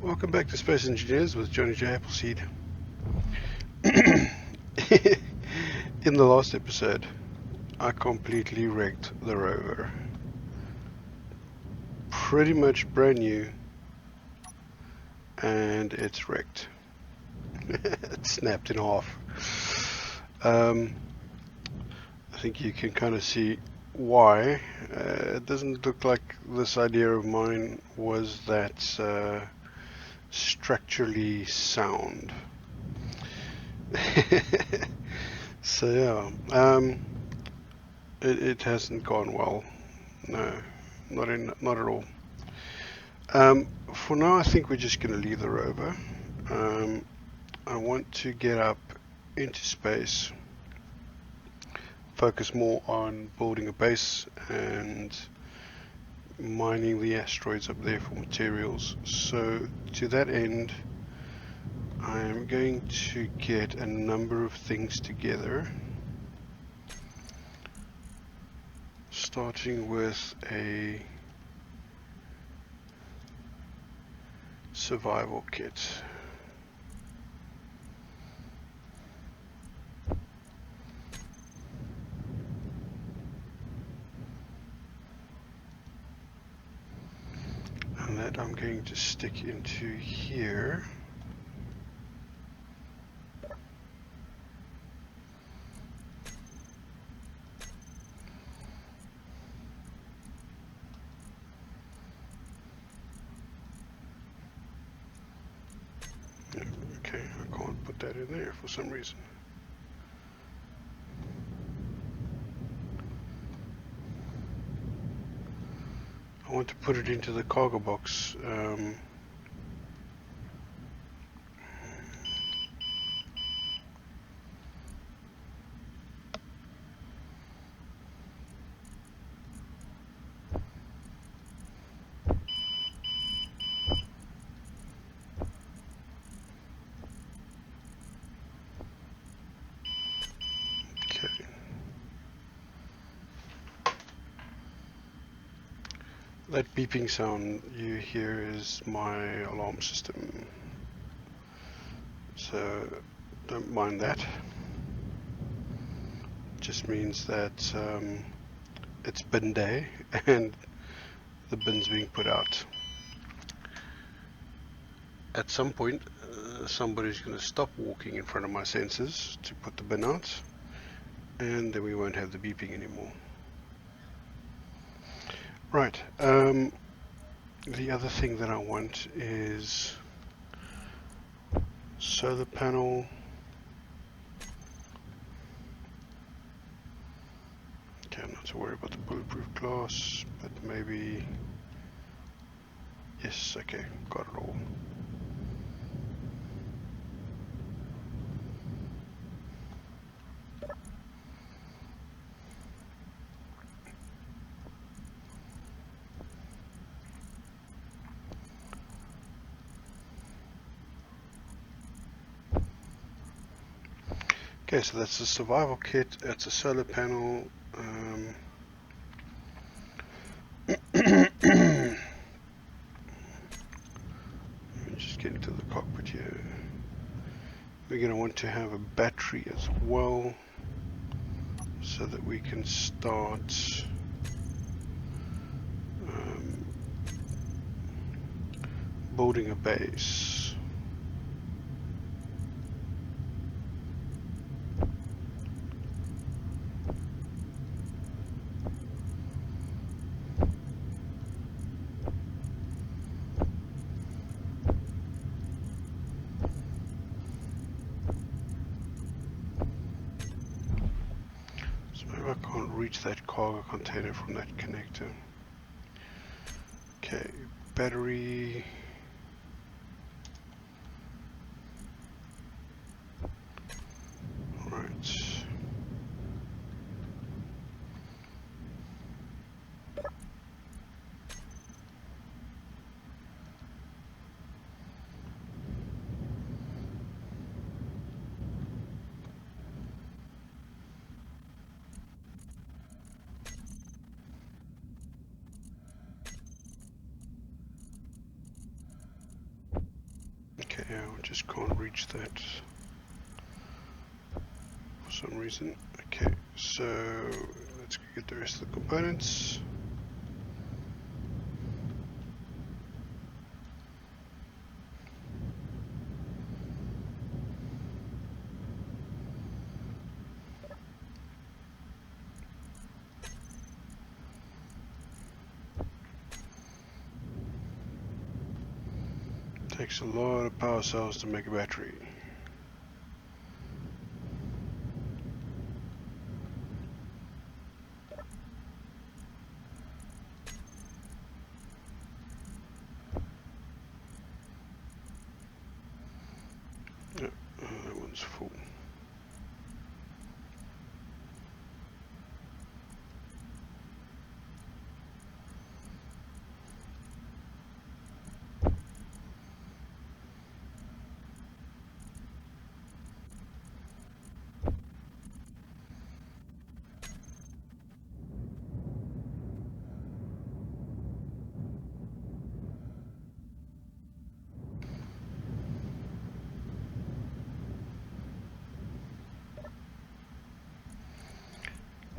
Welcome back to Space Engineers with Johnny J. Appleseed. In the last episode, I completely wrecked the rover. Pretty much brand new, and it's wrecked. It snapped in half. I think you can kind of see why. It doesn't look like this idea of mine was that structurally sound. So yeah, it hasn't gone well. No, not at all. For now, I think we're just going to leave the rover. I want to get up into space, focus more on building a base and mining the asteroids up there for materials. So to that end, I am going to get a number of things together, starting with a survival kit. And that I'm going to stick into here. Okay, I can't put that in there for some reason. I want to put it into the cargo box. Okay. That beeping sound you hear is my alarm system. So don't mind that. Just means that it's bin day and the bin's being put out. At some point, somebody's going to stop walking in front of my sensors to put the bin out, and then we won't have the beeping anymore. Right, the other thing that I want is solar panel. Okay, I'm not to worry about the bulletproof glass, but maybe, yes, okay, got it all. Okay, so that's the survival kit, it's a solar panel. Let me just get into the cockpit here. We're going to want to have a battery as well, so that we can start building a base. I can't reach that cargo container from that connector. Okay, battery. Right. Yeah, I just can't reach that for some reason. Okay, so let's get the rest of the components. Takes a lot of power cells to make a battery. Yeah, that one's full.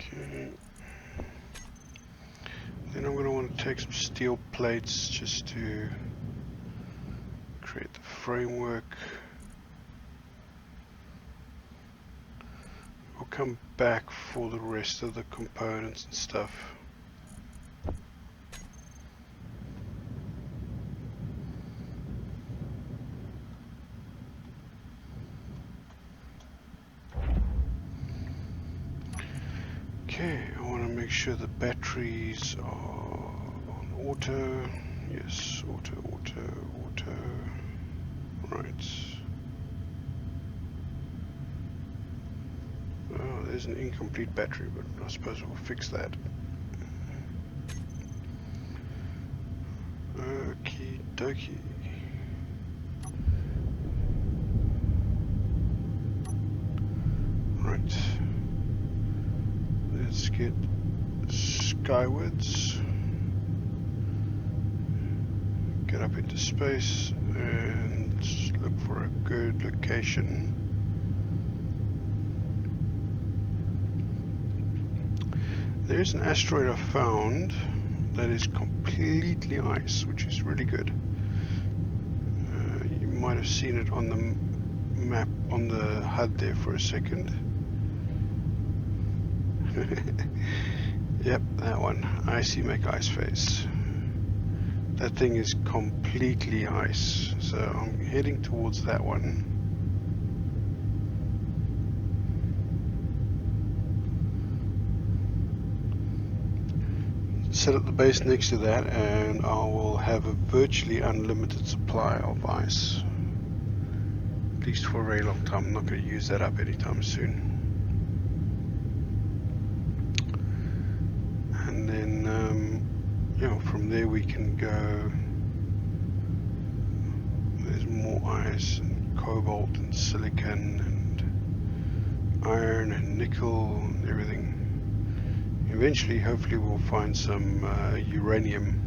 Okay. Then I'm going to want to take some steel plates just to create the framework. I'll come back for the rest of the components and stuff. Okay, I want to make sure the batteries are on auto. Yes, auto. Right. Oh, there's an incomplete battery, but I suppose we'll fix that. Okie dokie. Right. Let's get skywards. Get up into space and look for a good location. There's an asteroid I found that is completely ice, which is really good. You might have seen it on the map on the HUD there for a second. Yep, that one. Icy McIce face. That thing is completely ice, so I'm heading towards that one. Set up the base next to that and I will have a virtually unlimited supply of ice. At least for a very long time. I'm not going to use that up anytime soon. And then, you know, from there we can go. There's more ice and cobalt and silicon and iron and nickel and everything. Eventually, hopefully, we'll find some uranium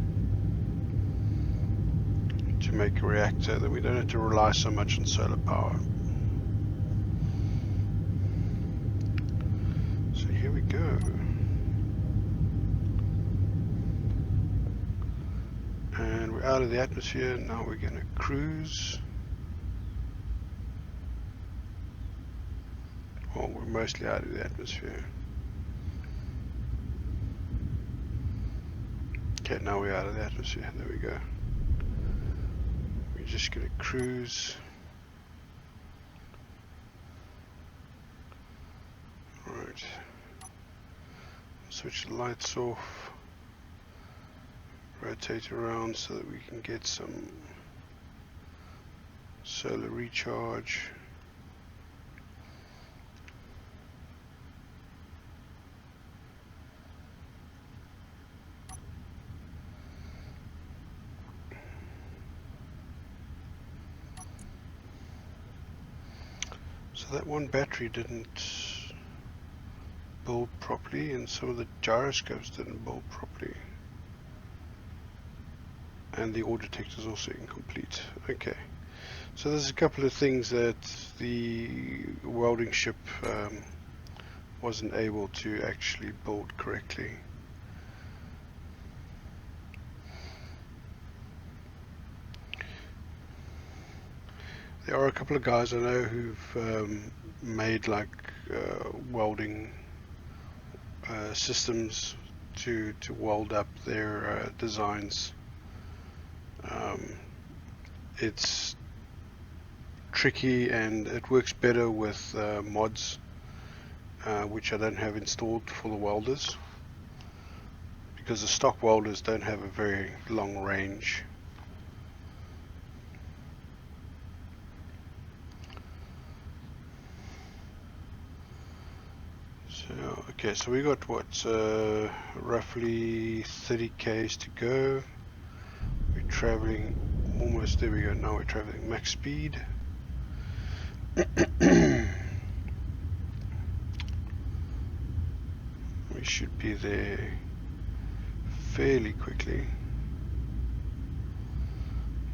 to make a reactor that we don't have to rely so much on solar power. So here we go. And we're out of the atmosphere. Now we're going to cruise. Well, we're mostly out of the atmosphere. Okay, now we're out of the atmosphere. There we go. We're just going to cruise. Right. Switch the lights off. Rotate around so that we can get some solar recharge. So that one battery didn't build properly, and some of the gyroscopes didn't build properly. And the ore detector is also incomplete. Okay, So there's a couple of things that the welding ship wasn't able to actually build correctly. There are a couple of guys I know who've made like welding systems to weld up their designs. It's tricky and it works better with mods, which I don't have installed for the welders, because the stock welders don't have a very long range. So, okay, so we got what, roughly 30 k's to go. We're traveling almost, there we go, now we're traveling max speed. We should be there fairly quickly.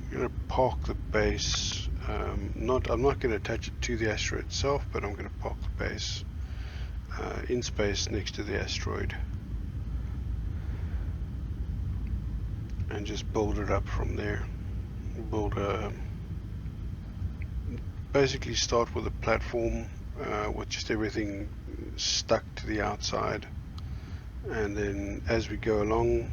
I'm going to park the base. I'm not going to attach it to the asteroid itself, but I'm going to park the base in space next to the asteroid and just build it up from there. Basically start with a platform with just everything stuck to the outside, and then as we go along,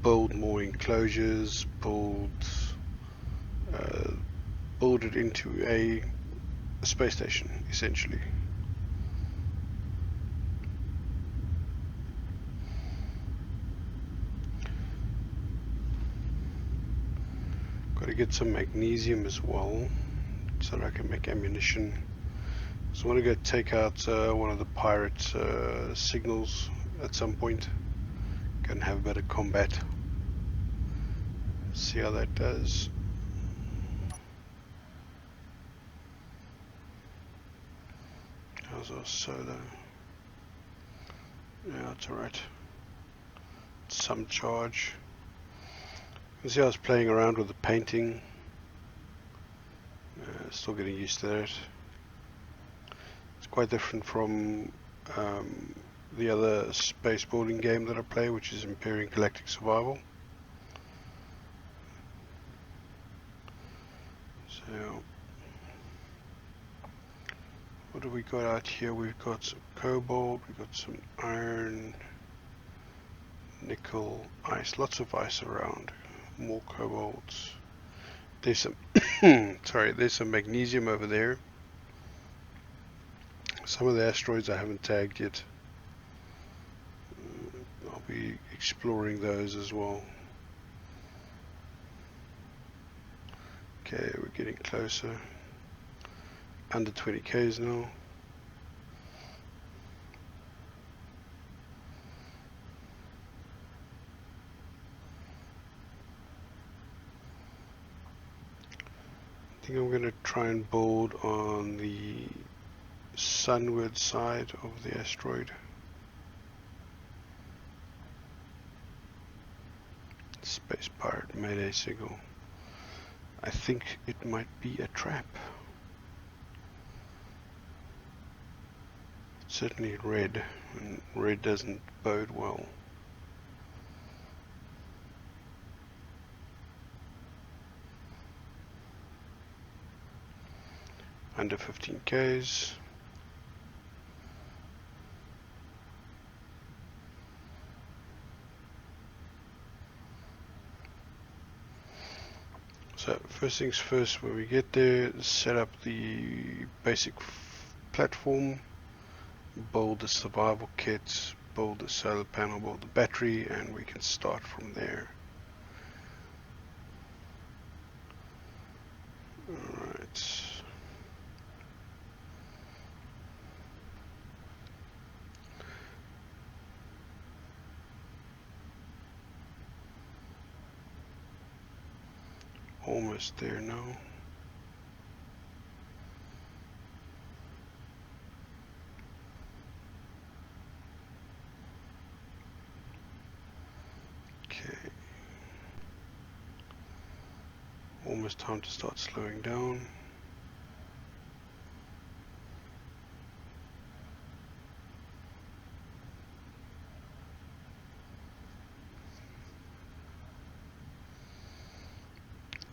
build more enclosures, build it into a space station essentially. Got to get some magnesium as well so that I can make ammunition. So I want to go take out one of the pirate signals at some point. Go and have a bit of combat. See how that does. How's our solar? Yeah, it's alright. Some charge. You can see I was playing around with the painting. Still getting used to that. It's quite different from the other space building game that I play, which is Imperial Galactic Survival. So, what have we got out here? We've got some cobalt, we've got some iron, nickel, ice, lots of ice around, more cobalt. There's some, sorry, there's some magnesium over there. Some of the asteroids I haven't tagged yet. I'll be exploring those as well. Okay, we're getting closer. Under 20 k's now. I think I'm going to try and build on the sunward side of the asteroid. Space pirate mayday signal. I think it might be a trap. It's certainly red, and red doesn't bode well. Under 15 k's. So first things first, when we get there, set up the basic platform, build the survival kit, build the solar panel, build the battery, and we can start from there. Alright. Almost there now. Okay. Almost time to start slowing down.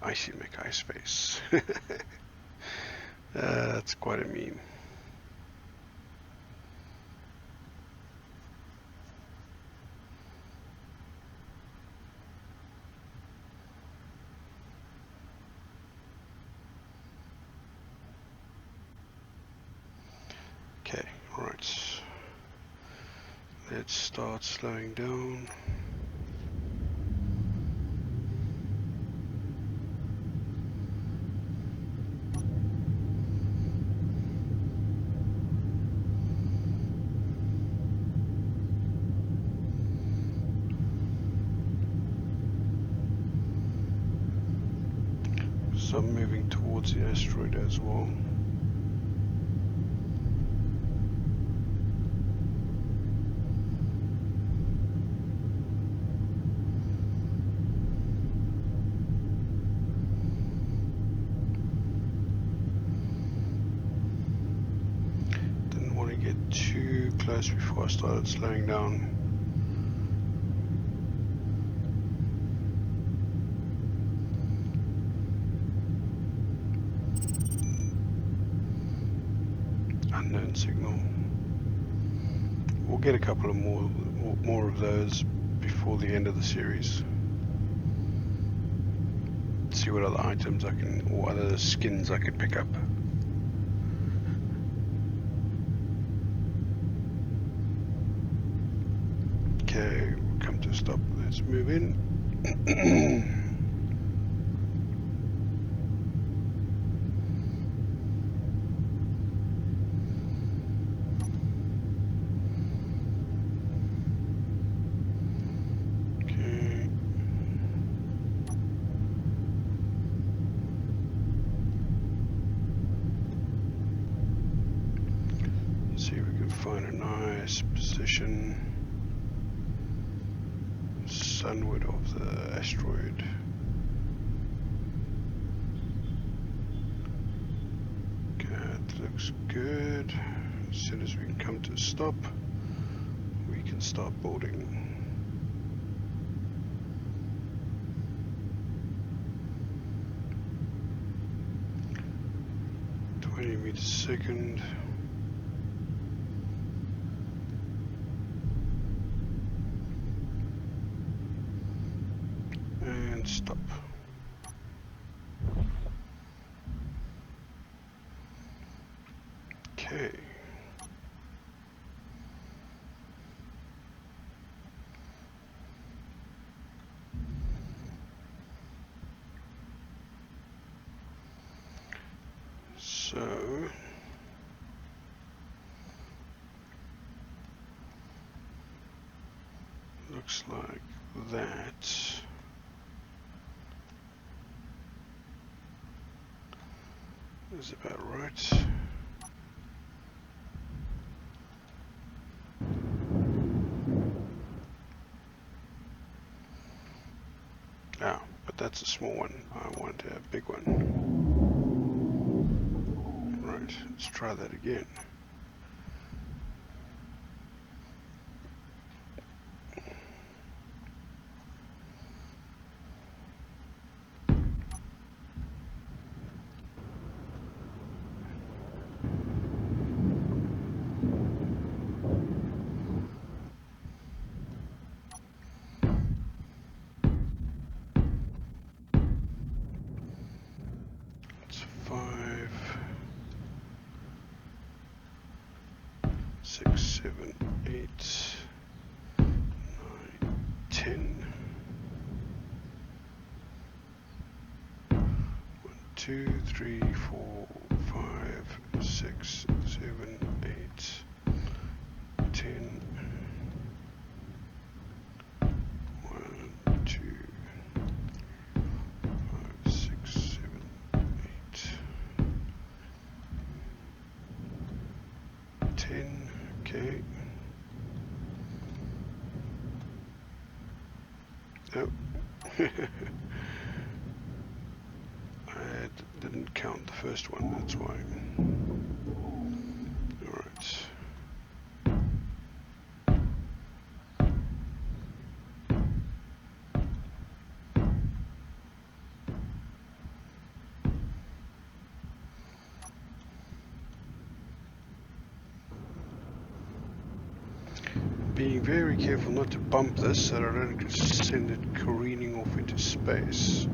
Icy McIceface. That's quite a meme. Okay, alright. Let's start slowing down. So I'm moving towards the asteroid as well. Didn't want to get too close before I started slowing down. Unknown signal. We'll get a couple of more of those before the end of the series. See what other items I can, or other skins I can pick up. Okay, we'll come to a stop. Let's move in. See if we can find a nice position sunward of the asteroid. Okay, that looks good. As soon as we can come to a stop, we can start boarding. Meters a second. And stop. Okay. So looks like that is about right. Ah, but that's a small one. I want a big one. Right, let's try that again. It's 5, 6, 7, 8, 9, 10. 1, 2, 3, 4, 5, 6, 7, 8, 10. 1, 2, 5, 6, 7, 8, 10. Okay. Oh. didn't count the first one, that's why. Alright. Being very careful not to bump this so that I don't send it careening off into space.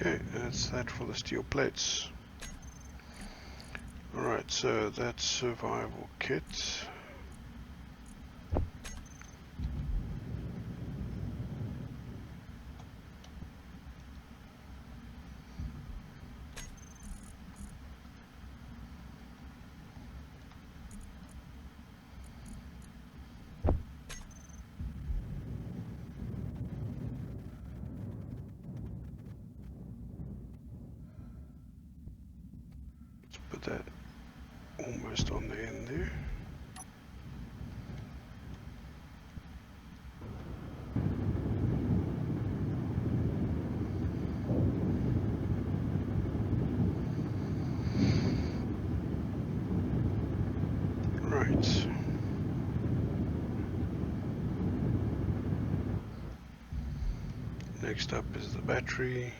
Okay, that's that for the steel plates. Alright, so that's survival kit. Put that almost on the end there. Right. Next up is the battery.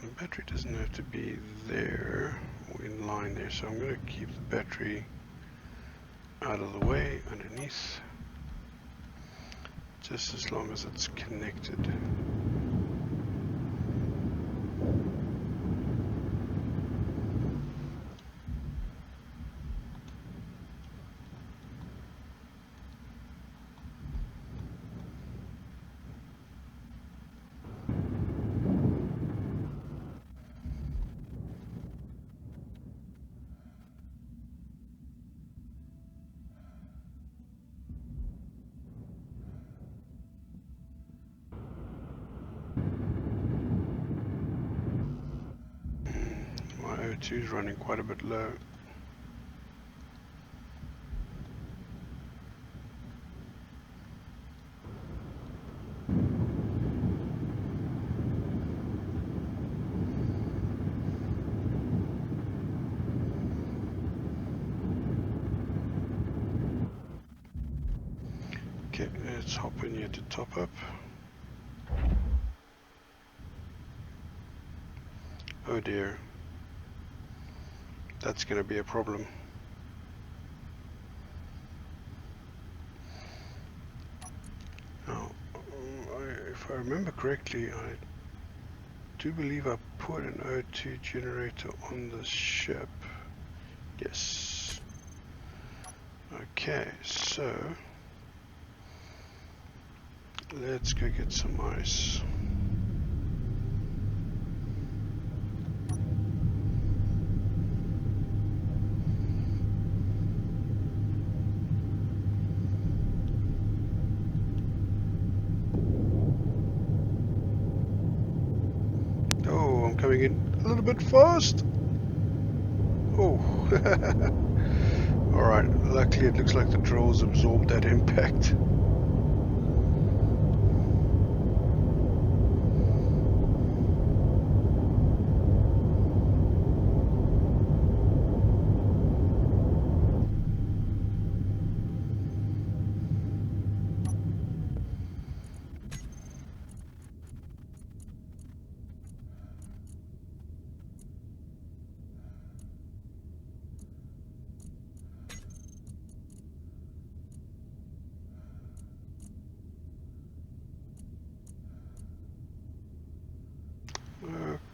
The battery doesn't have to be there or in line there, so I'm going to keep the battery out of the way underneath, just as long as it's connected. My O2 is running quite a bit low. Okay, let's hop in here to top up. Oh dear. That's going to be a problem. Now, if I remember correctly, I do believe I put an O2 generator on the ship. Yes. Okay, so let's go get some ice. Oh, I'm coming in a little bit fast. Oh. Alright, luckily it looks like the drills absorbed that impact.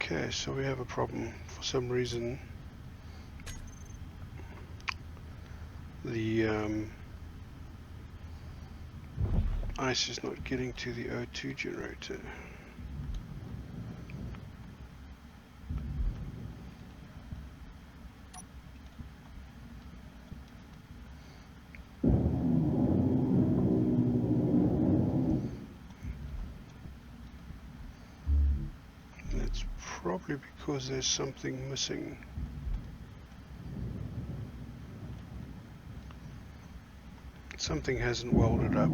Okay, so we have a problem. For some reason, the ice is not getting to the O2 generator. It's probably because there's something missing. Something hasn't welded up.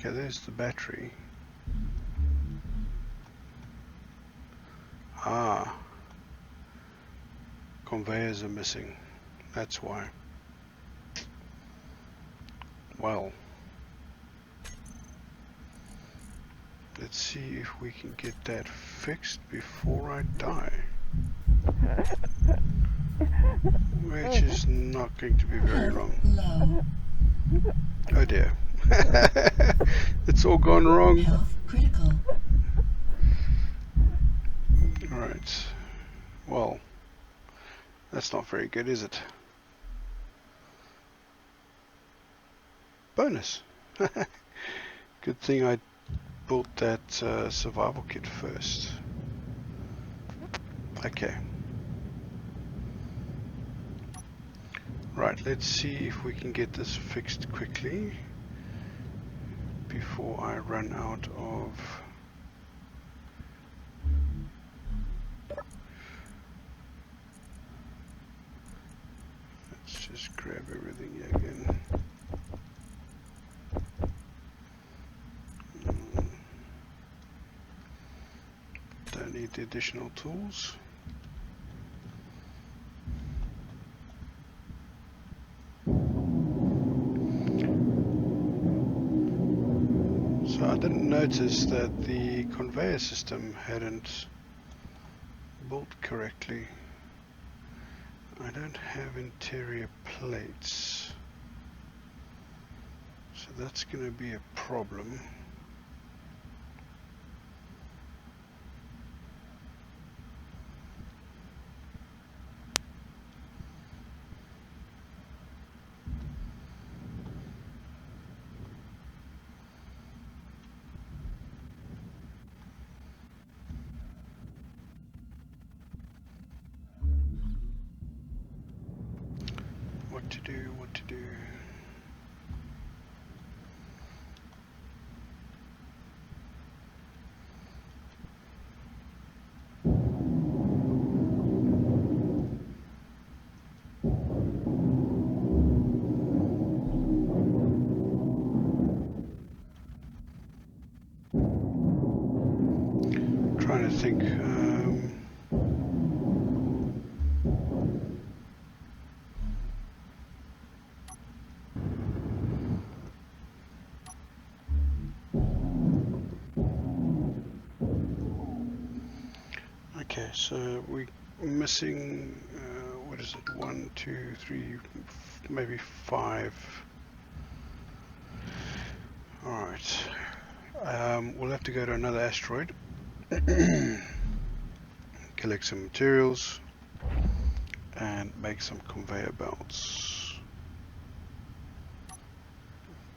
Okay, there's the battery. Ah, conveyors are missing. That's why. Well, let's see if we can get that fixed before I die. Which is not going to be very long. Oh dear. It's all gone wrong. Health critical. Alright. Well, that's not very good, is it? Bonus. Good thing I built that survival kit first. Okay. Right, let's see if we can get this fixed quickly before I run out of let's just grab everything here again. Don't need the additional tools. So I didn't notice that the conveyor system hadn't built correctly. I don't have interior plates, so that's going to be a problem. What to do, what to do. Trying to think. Okay, so we're missing, what is it, 1, 2, 3, maybe 5. Alright, we'll have to go to another asteroid, collect some materials, and make some conveyor belts,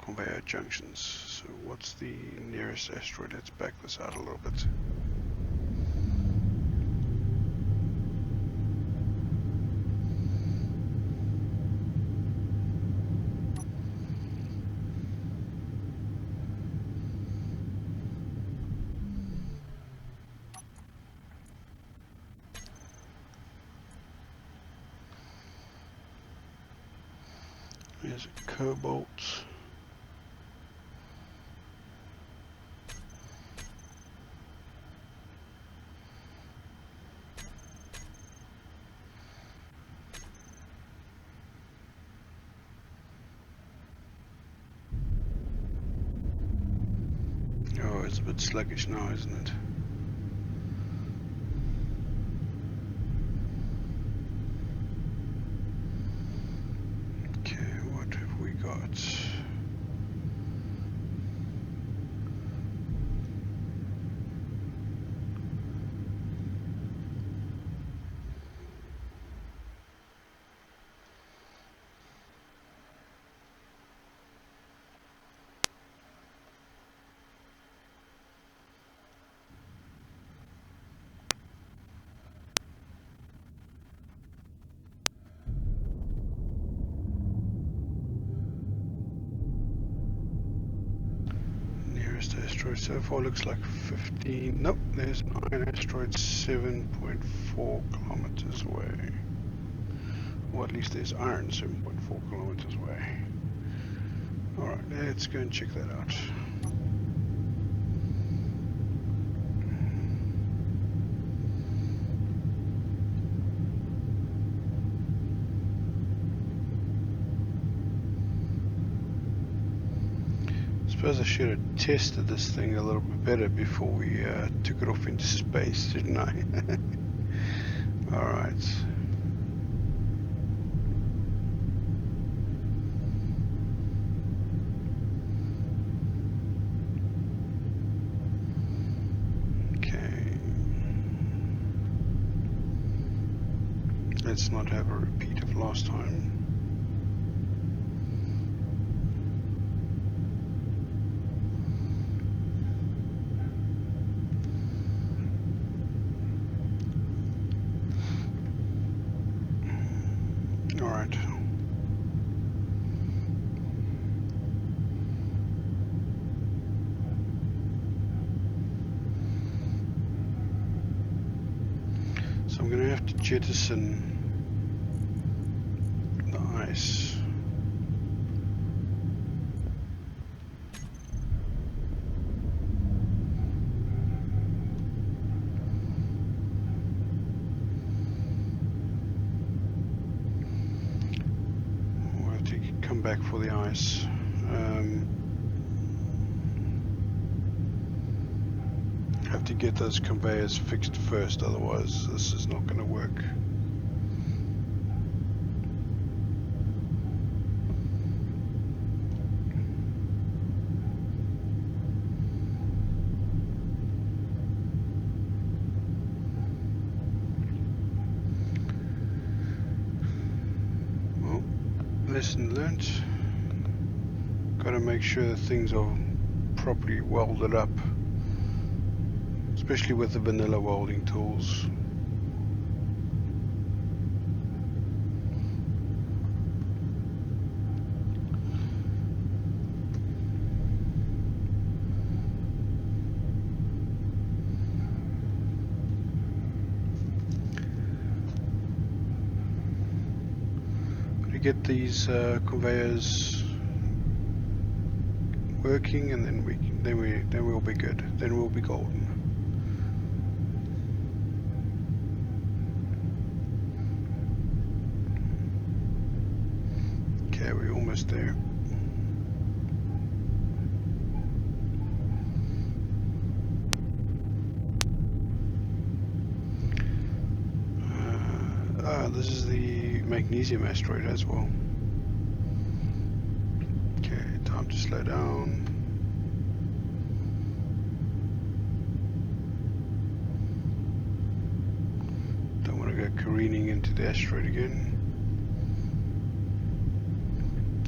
conveyor junctions. So what's the nearest asteroid? Let's back this out a little bit. There's a cobalt. bit sluggish now, isn't it? Okay, what have we got? Asteroid so far looks like 15. Nope, there's an iron asteroid 7.4 kilometers away. Or at least there's iron 7.4 kilometers away. Alright, let's go and check that out. I suppose I should have tested this thing a little bit better before we took it off into space, didn't I? Alright. Okay. Let's not have a repeat of last time. Alright. So I'm going to have to jettison the ice. We'll have to come back for the ice. Have to get those conveyors fixed first, otherwise this is not going to work. Well, lesson learnt. Got to make sure that things are properly welded up, especially with the vanilla welding tools. To get these conveyors working, and then we'll be good. Then we'll be golden. Okay, we're almost there. This is the magnesium asteroid as well. Okay, time to slow down. Don't want to go careening into the asteroid again.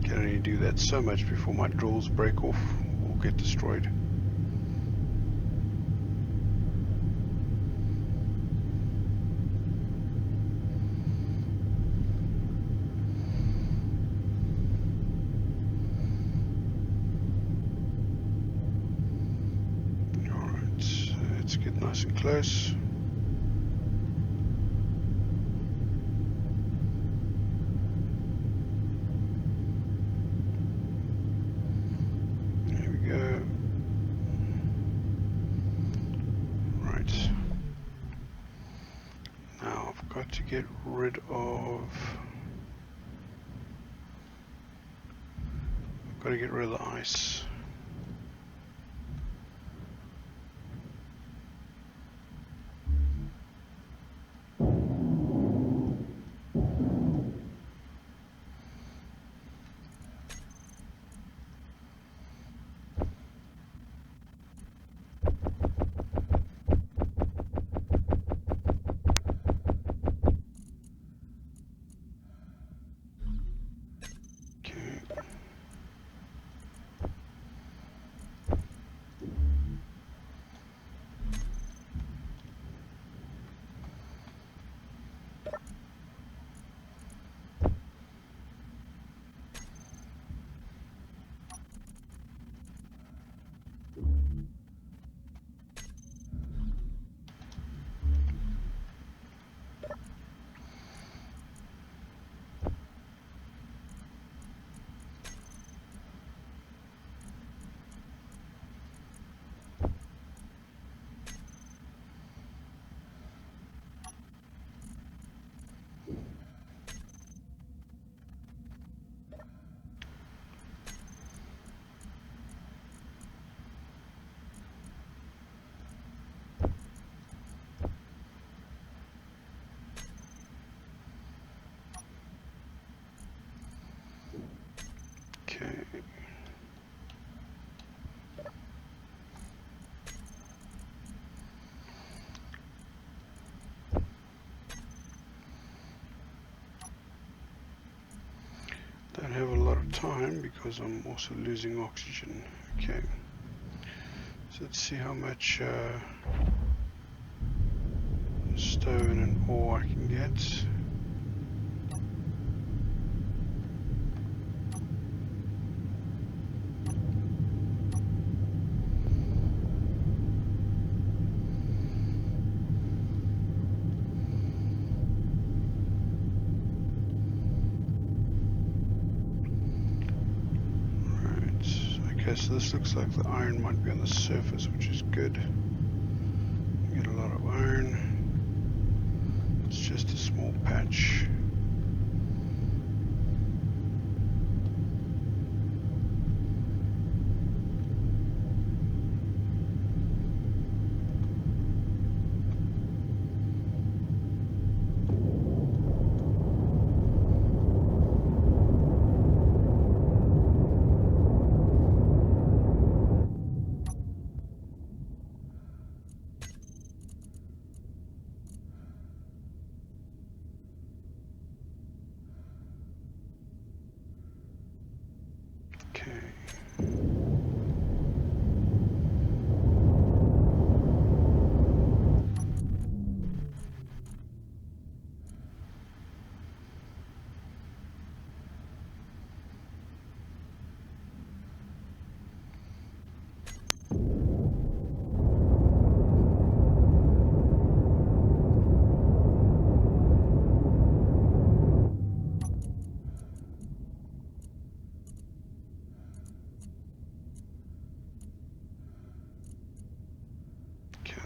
Can only do that so much before my drills break off or get destroyed. Nice and close. There we go. Right. Now I've got to get rid of... I've got to get rid of the ice. of time because I'm also losing oxygen. Okay, so let's see how much stone and ore I can get. So this looks like the iron might be on the surface, which is good. Get a lot of iron. It's just a small patch.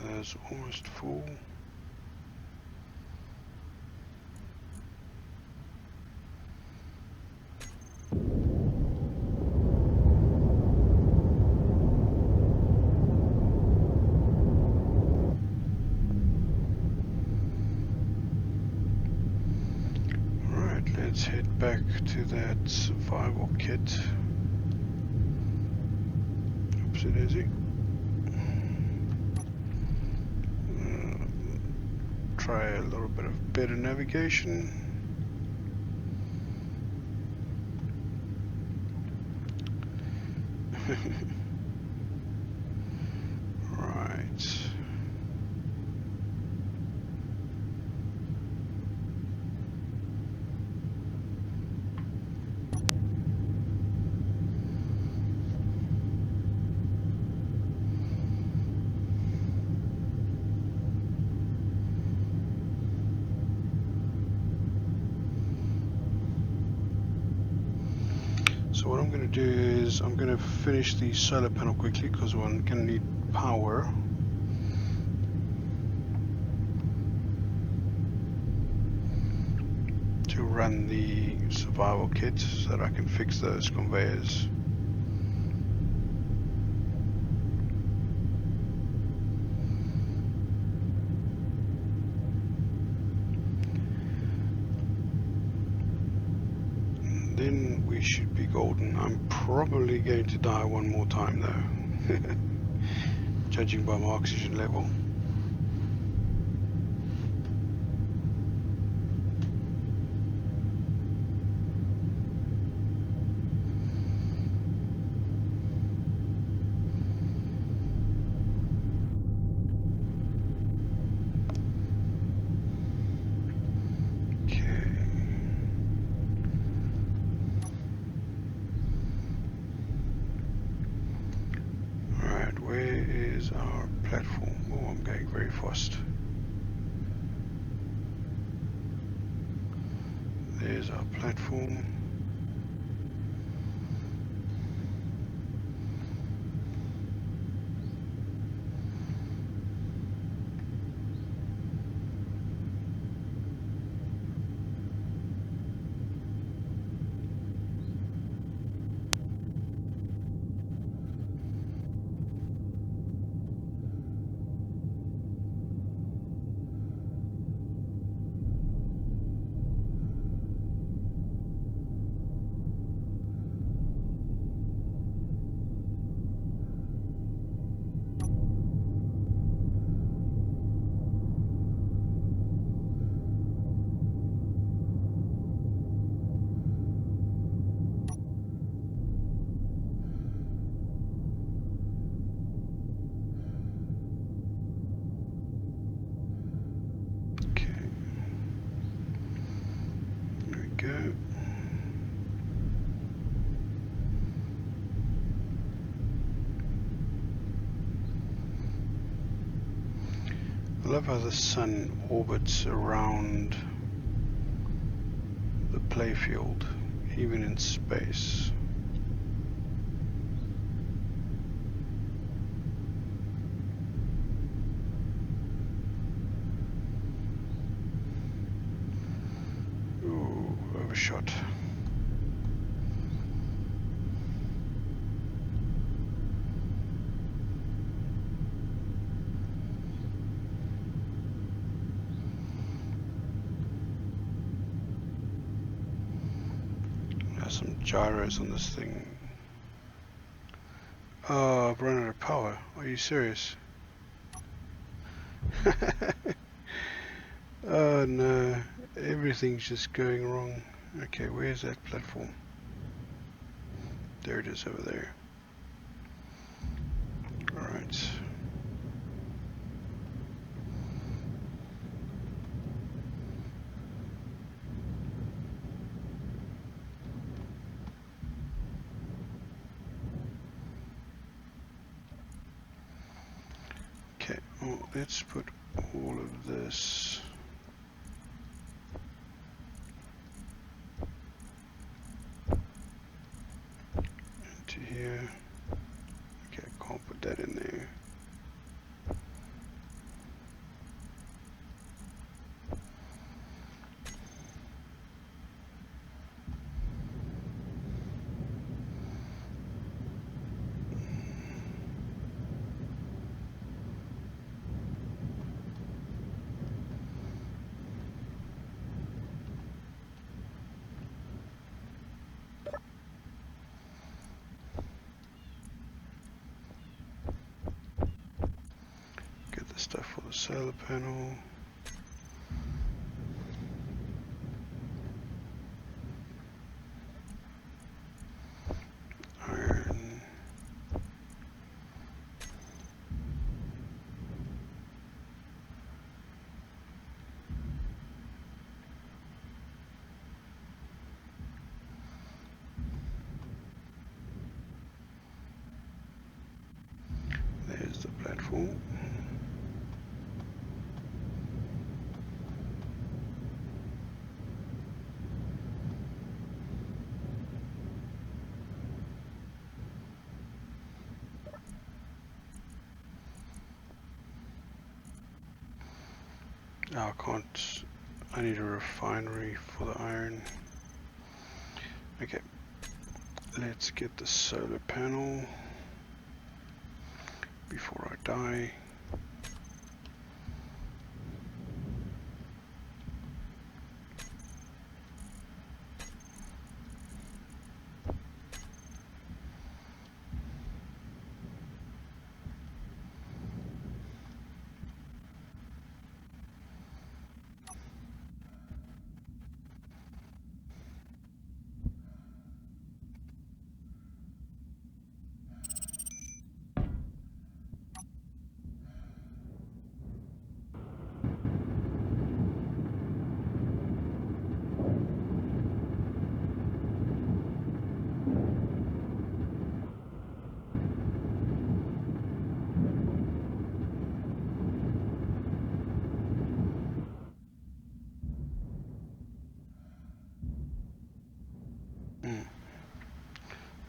That's almost full. Alright, let's head back to that survival kit. Oopsie daisy. Try a little bit of better navigation. Right. So what I'm going to do is I'm going to finish the solar panel quickly because we're going to need power. To run the survival kit so that I can fix those conveyors. Then we should be golden. I'm probably going to die one more time though, judging by my oxygen level. Our platform. Oh, I'm going very fast. There's our platform. love how the sun orbits around the playfield, even in space. Ooh, overshot. Some gyros on this thing. Oh, I've run out of power. Are you serious? Oh no, everything's just going wrong. Okay, where's that platform? There it is over there. Alright. Okay, well, let's put all of this into here. Okay, I can't put that in there. Get the stuff for the solar panel. Iron. There's the platform. Oh, I can't. I need a refinery for the iron. Okay, let's get the solar panel before I die.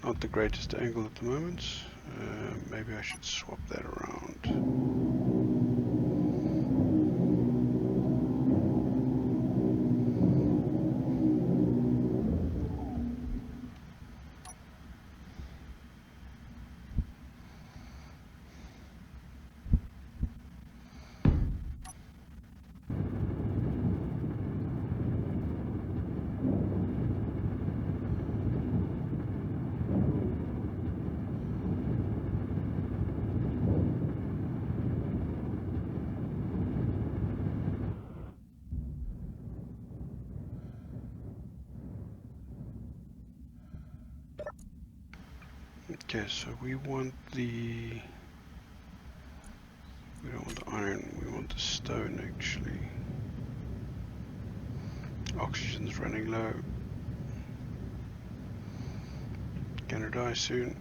Not the greatest angle at the moment. Maybe I should swap that around. Okay, so we don't want the iron, we want the stone actually. Oxygen's running low. Gonna die soon.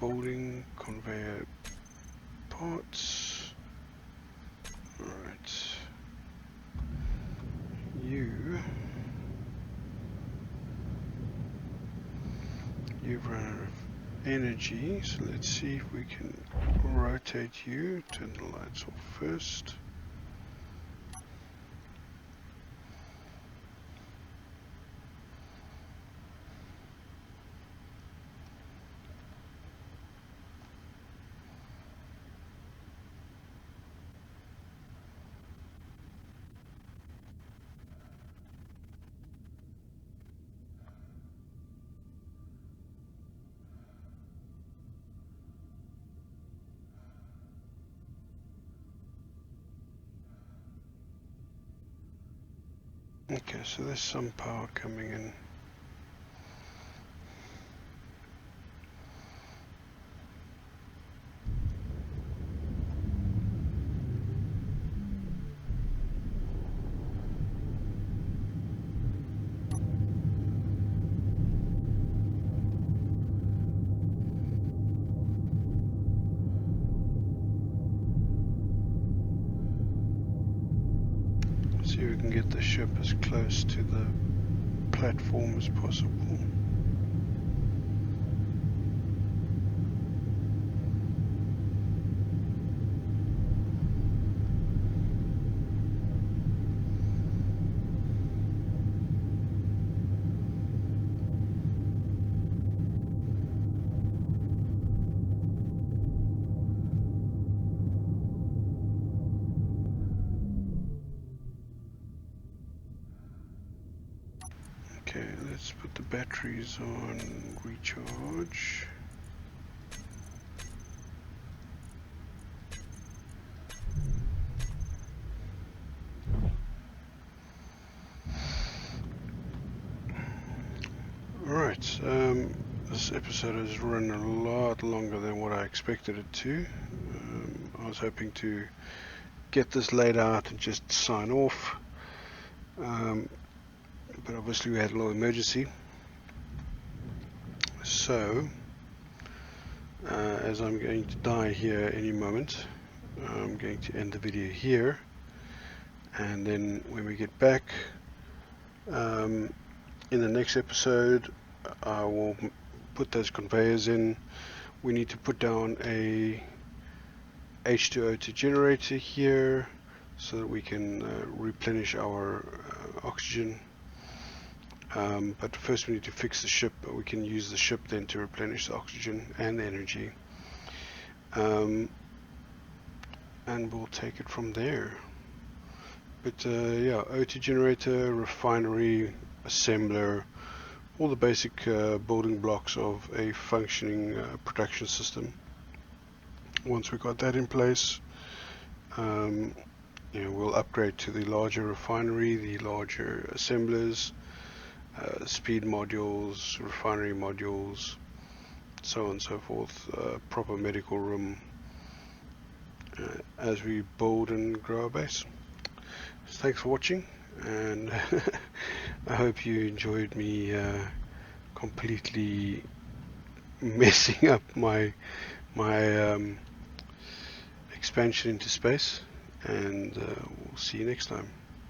building conveyor parts. Alright. You've run out of energy, so let's see if we can rotate you. Turn the lights off first. Okay, so there's some power coming in. See if we can get the ship as close to the platform as possible. Okay, let's put the batteries on recharge. Alright, this episode has run a lot longer than what I expected it to. I was hoping to get this laid out and just sign off. But obviously we had a little emergency. So, as I'm going to die here any moment, I'm going to end the video here. And then when we get back, in the next episode, I will put those conveyors in. We need to put down a H2O2 generator here so that we can replenish our oxygen. But first we need to fix the ship. We can use the ship then to replenish the oxygen and the energy. And we'll take it from there. But yeah, O2 generator, refinery, assembler, all the basic building blocks of a functioning production system. Once we got that in place, we'll upgrade to the larger refinery, the larger assemblers, speed modules, refinery modules, so on and so forth, proper medical room, as we build and grow our base. So thanks for watching, and I hope you enjoyed me completely messing up my expansion into space, and we'll see you next time.